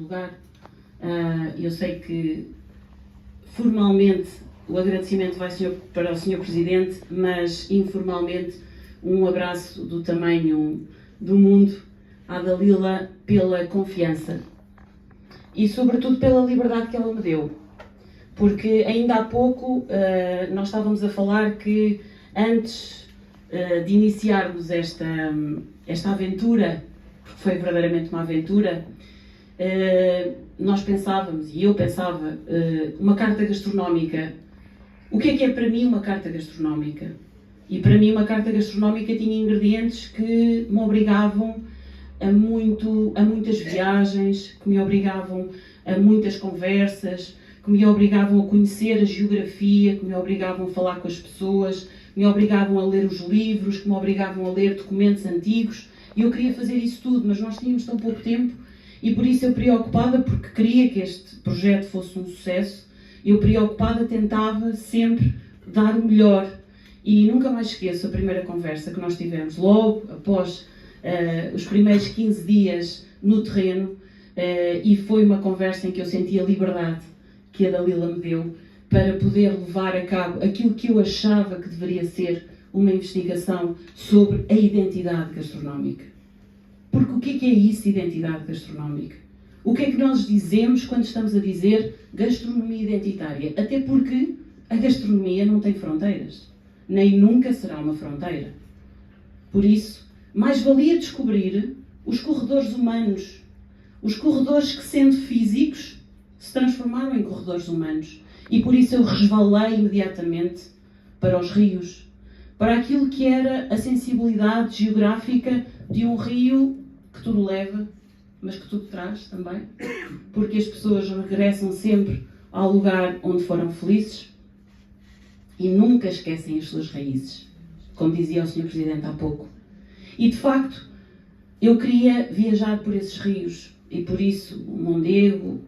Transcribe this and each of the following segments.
lugar. Eu sei que formalmente o agradecimento vai para o Sr. Presidente, mas informalmente um abraço do tamanho do mundo à Dalila pela confiança e sobretudo pela liberdade que ela me deu. Porque ainda há pouco nós estávamos a falar que antes de iniciarmos esta aventura, porque foi verdadeiramente uma aventura, nós pensávamos, e eu pensava, uma carta gastronómica. O que é para mim uma carta gastronómica? E para mim uma carta gastronómica tinha ingredientes que me obrigavam a muitas viagens, que me obrigavam a muitas conversas, que me obrigavam a conhecer a geografia, que me obrigavam a falar com as pessoas, que me obrigavam a ler os livros, que me obrigavam a ler documentos antigos. E eu queria fazer isso tudo, mas nós tínhamos tão pouco tempo e por isso eu, preocupada, porque queria que este projeto fosse um sucesso, eu, preocupada, tentava sempre dar o melhor. E nunca mais esqueço a primeira conversa que nós tivemos, logo após os primeiros 15 dias no terreno, e foi uma conversa em que eu senti a liberdade que a Dalila me deu para poder levar a cabo aquilo que eu achava que deveria ser uma investigação sobre a identidade gastronómica. Porque o que é isso, identidade gastronómica? O que é que nós dizemos quando estamos a dizer gastronomia identitária? Até porque a gastronomia não tem fronteiras, nem nunca será uma fronteira. Por isso, mais valia descobrir os corredores humanos, os corredores que, sendo físicos, se transformaram em corredores humanos. E por isso eu resvalei imediatamente para os rios, para aquilo que era a sensibilidade geográfica de um rio que tudo leva, mas que tudo traz também, porque as pessoas regressam sempre ao lugar onde foram felizes e nunca esquecem as suas raízes, como dizia o Sr. Presidente há pouco. E de facto, eu queria viajar por esses rios e por isso o Mondego,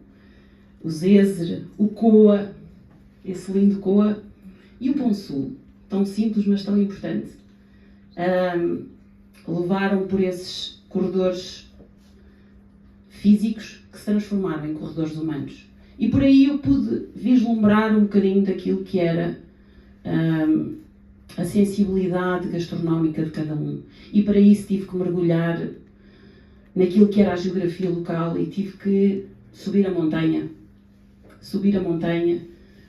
o Zézer, o Coa, esse lindo Coa, e o Pão Sul, tão simples mas tão importante, levaram por esses corredores físicos que se transformaram em corredores humanos. E por aí eu pude vislumbrar um bocadinho daquilo que era a sensibilidade gastronómica de cada um. E para isso tive que mergulhar naquilo que era a geografia local e tive que subir a montanha,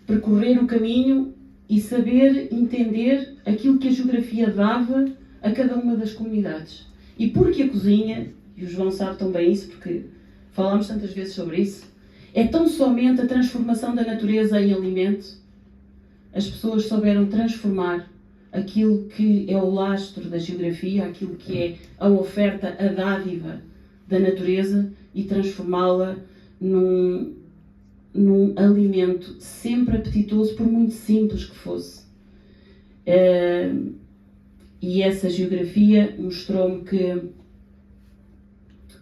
percorrer o caminho e saber entender aquilo que a geografia dava a cada uma das comunidades. E porque a cozinha, e o João sabe tão bem isso, porque falámos tantas vezes sobre isso, é tão somente a transformação da natureza em alimento. As pessoas souberam transformar aquilo que é o lastro da geografia, aquilo que é a oferta, a dádiva da natureza, e transformá-la num alimento sempre apetitoso, por muito simples que fosse. E essa geografia mostrou-me que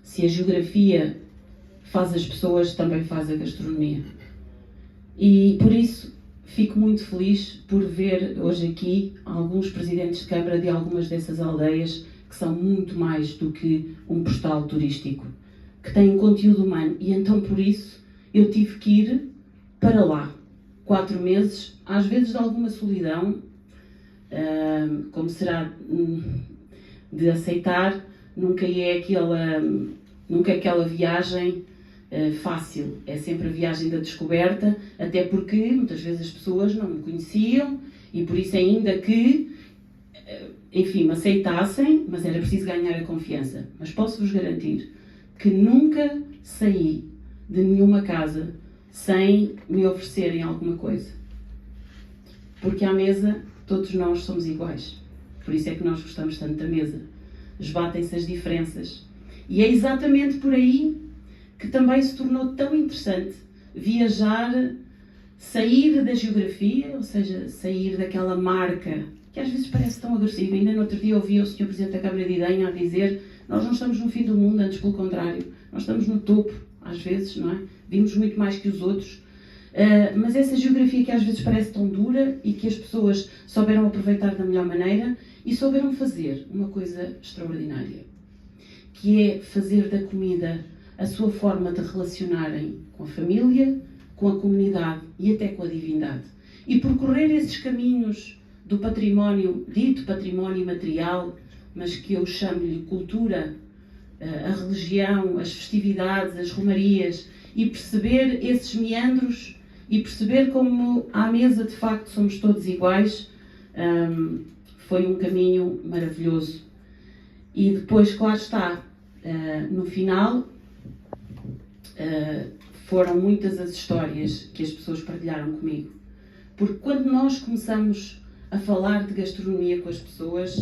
se a geografia faz as pessoas, também faz a gastronomia. E por isso fico muito feliz por ver hoje aqui alguns presidentes de Câmara de algumas dessas aldeias que são muito mais do que um postal turístico, que têm conteúdo humano. E então por isso eu tive que ir para lá. 4 meses, às vezes de alguma solidão, como será de aceitar, nunca é aquela viagem fácil, é sempre a viagem da descoberta, até porque muitas vezes as pessoas não me conheciam e por isso ainda que, enfim, me aceitassem, mas era preciso ganhar a confiança. Mas posso-vos garantir que nunca saí de nenhuma casa sem me oferecerem alguma coisa. Porque à mesa todos nós somos iguais. Por isso é que nós gostamos tanto da mesa. Esbatem-se as diferenças. E é exatamente por aí que também se tornou tão interessante viajar, sair da geografia, ou seja, sair daquela marca que às vezes parece tão agressiva. Ainda no outro dia ouvi o Sr. Presidente da Câmara de Idenha a dizer: nós não estamos no fim do mundo, antes pelo contrário, nós estamos no topo, às vezes, não é? Vimos muito mais que os outros. Mas essa geografia que às vezes parece tão dura e que as pessoas souberam aproveitar da melhor maneira e souberam fazer uma coisa extraordinária, que é fazer da comida a sua forma de relacionarem com a família, com a comunidade e até com a divindade. E percorrer esses caminhos do património, dito património material, mas que eu chamo-lhe cultura, a religião, as festividades, as romarias, e perceber esses meandros e perceber como à mesa de facto somos todos iguais, foi um caminho maravilhoso. E depois, claro está, no final, foram muitas as histórias que as pessoas partilharam comigo. Porque quando nós começamos a falar de gastronomia com as pessoas,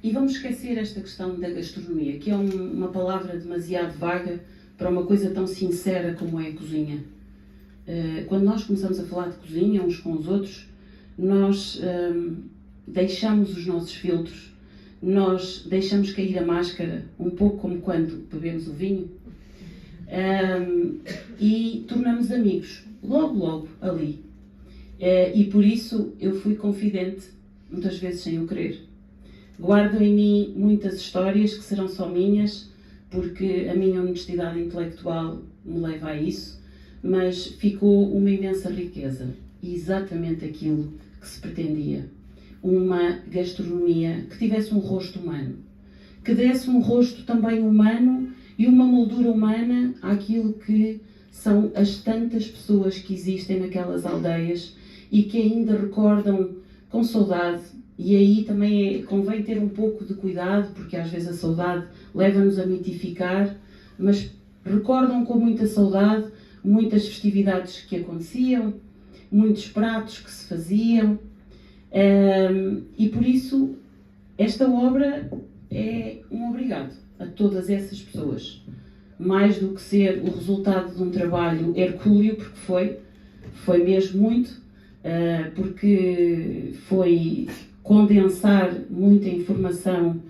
e vamos esquecer esta questão da gastronomia, que é uma palavra demasiado vaga para uma coisa tão sincera como é a cozinha. Quando nós começamos a falar de cozinha uns com os outros, nós deixamos os nossos filtros, nós deixamos cair a máscara, um pouco como quando bebemos o vinho, e tornamos amigos, logo ali. E por isso eu fui confidente, muitas vezes sem o querer. Guardo em mim muitas histórias que serão só minhas, porque a minha honestidade intelectual me leva a isso, mas ficou uma imensa riqueza, e exatamente aquilo que se pretendia. Uma gastronomia que tivesse um rosto humano, que desse um rosto também humano e uma moldura humana àquilo que são as tantas pessoas que existem naquelas aldeias e que ainda recordam com saudade. E aí também convém ter um pouco de cuidado, porque às vezes a saudade leva-nos a mitificar, mas recordam com muita saudade muitas festividades que aconteciam, muitos pratos que se faziam, e por isso esta obra é um obrigado a todas essas pessoas. Mais do que ser o resultado de um trabalho hercúleo, porque foi mesmo muito, porque foi condensar muita informação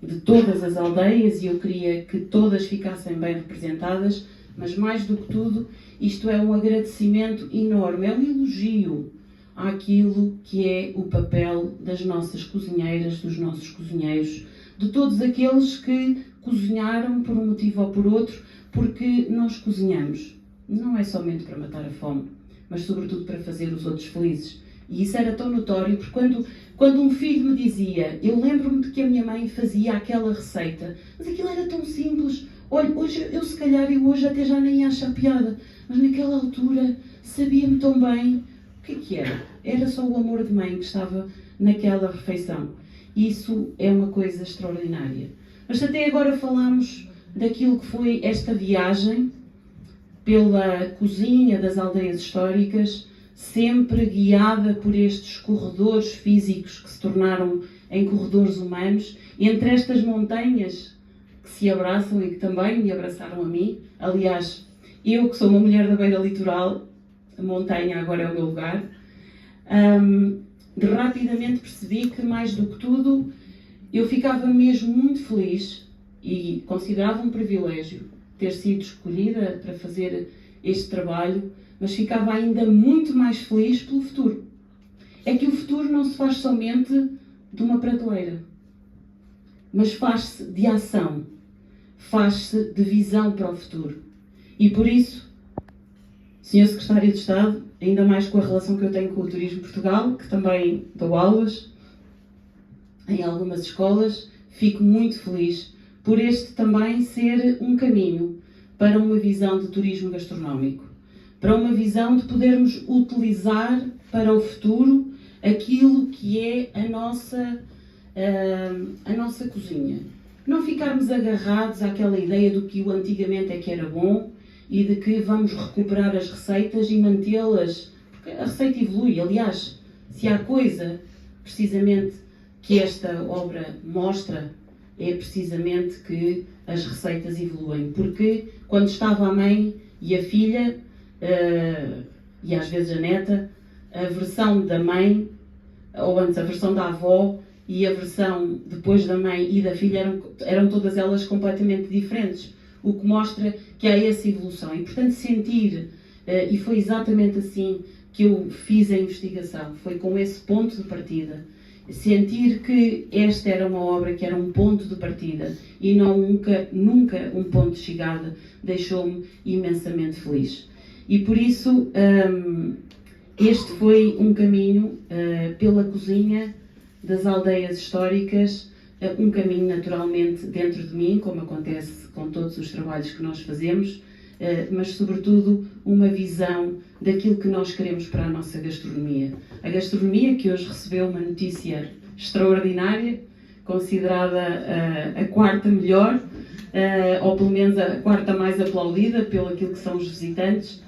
de todas as aldeias, e eu queria que todas ficassem bem representadas, mas mais do que tudo, isto é um agradecimento enorme, é um elogio àquilo que é o papel das nossas cozinheiras, dos nossos cozinheiros, de todos aqueles que cozinharam por um motivo ou por outro, porque nós cozinhamos, não é somente para matar a fome, mas sobretudo para fazer os outros felizes. E isso era tão notório, porque quando um filho me dizia, eu lembro-me de que a minha mãe fazia aquela receita, mas aquilo era tão simples, olha, hoje eu se calhar hoje até já nem acho a piada, mas naquela altura sabia-me tão bem. O que era? Era só o amor de mãe que estava naquela refeição. Isso é uma coisa extraordinária. Mas até agora falámos daquilo que foi esta viagem pela cozinha das aldeias históricas, sempre guiada por estes corredores físicos que se tornaram em corredores humanos, entre estas montanhas que se abraçam e que também me abraçaram a mim. Aliás, eu que sou uma mulher da beira litoral, a montanha agora é o meu lugar, rapidamente percebi que, mais do que tudo, eu ficava mesmo muito feliz e considerava um privilégio ter sido escolhida para fazer este trabalho, mas ficava ainda muito mais feliz pelo futuro. É que o futuro não se faz somente de uma prateleira, mas faz-se de ação, faz-se de visão para o futuro. E por isso, Sr. Secretário de Estado, ainda mais com a relação que eu tenho com o Turismo Portugal, que também dou aulas em algumas escolas, fico muito feliz por este também ser um caminho para uma visão de turismo gastronómico, para uma visão de podermos utilizar para o futuro aquilo que é a nossa cozinha. Não ficarmos agarrados àquela ideia do que o antigamente é que era bom e de que vamos recuperar as receitas e mantê-las, porque a receita evolui. Aliás, se há coisa precisamente que esta obra mostra, é precisamente que as receitas evoluem. Porque quando estava a mãe e a filha, e às vezes a neta, a versão da mãe, ou antes a versão da avó e a versão depois da mãe e da filha eram todas elas completamente diferentes, o que mostra que há essa evolução. E, portanto, sentir, e foi exatamente assim que eu fiz a investigação, foi com esse ponto de partida. sentir que esta era uma obra que era um ponto de partida e não nunca um ponto de chegada, deixou-me imensamente feliz. E por isso, este foi um caminho pela cozinha das aldeias históricas, um caminho naturalmente dentro de mim, como acontece com todos os trabalhos que nós fazemos, mas sobretudo uma visão daquilo que nós queremos para a nossa gastronomia. A gastronomia que hoje recebeu uma notícia extraordinária, considerada a quarta melhor, ou pelo menos a quarta mais aplaudida pelo aquilo que são os visitantes.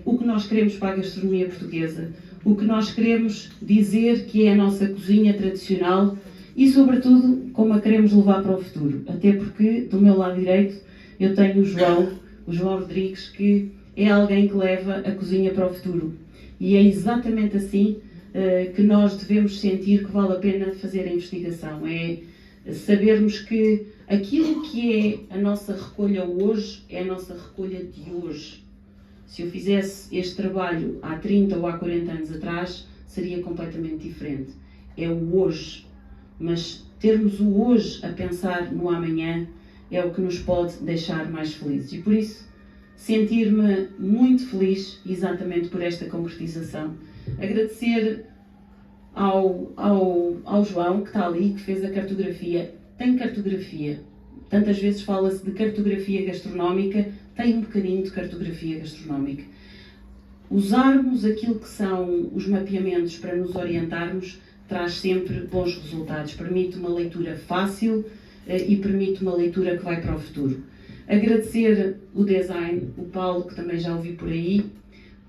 O que nós queremos para a gastronomia portuguesa, o que nós queremos dizer que é a nossa cozinha tradicional e, sobretudo, como a queremos levar para o futuro. Até porque, do meu lado direito, eu tenho o João Rodrigues, que é alguém que leva a cozinha para o futuro. E é exatamente assim que nós devemos sentir que vale a pena fazer a investigação. É sabermos que aquilo que é a nossa recolha hoje é a nossa recolha de hoje. Se eu fizesse este trabalho há 30 ou há 40 anos atrás, seria completamente diferente. É o hoje. Mas termos o hoje a pensar no amanhã é o que nos pode deixar mais felizes. E por isso, sentir-me muito feliz exatamente por esta concretização. Agradecer ao João, que está ali, que fez a cartografia. Tem cartografia. Tantas vezes fala-se de cartografia gastronómica, tem um bocadinho de cartografia gastronómica. Usarmos aquilo que são os mapeamentos para nos orientarmos traz sempre bons resultados. Permite uma leitura fácil e permite uma leitura que vai para o futuro. Agradecer o design, o Paulo, que também já ouvi por aí,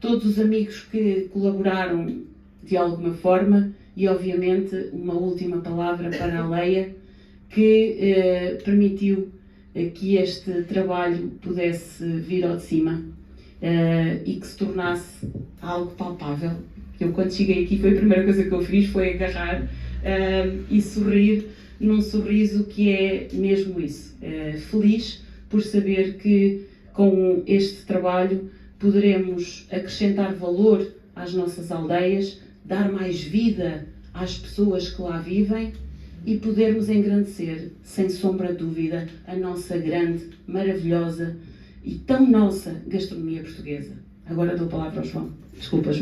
todos os amigos que colaboraram de alguma forma e, obviamente, uma última palavra para a Leia, que permitiu que este trabalho pudesse vir ao de cima e que se tornasse algo palpável. Eu, quando cheguei aqui, foi a primeira coisa que eu fiz, foi agarrar e sorrir num sorriso que é mesmo isso. Feliz por saber que com este trabalho poderemos acrescentar valor às nossas aldeias, dar mais vida às pessoas que lá vivem e podermos engrandecer, sem sombra de dúvida, a nossa grande, maravilhosa e tão nossa gastronomia portuguesa. Agora dou a palavra ao João. Desculpa, João.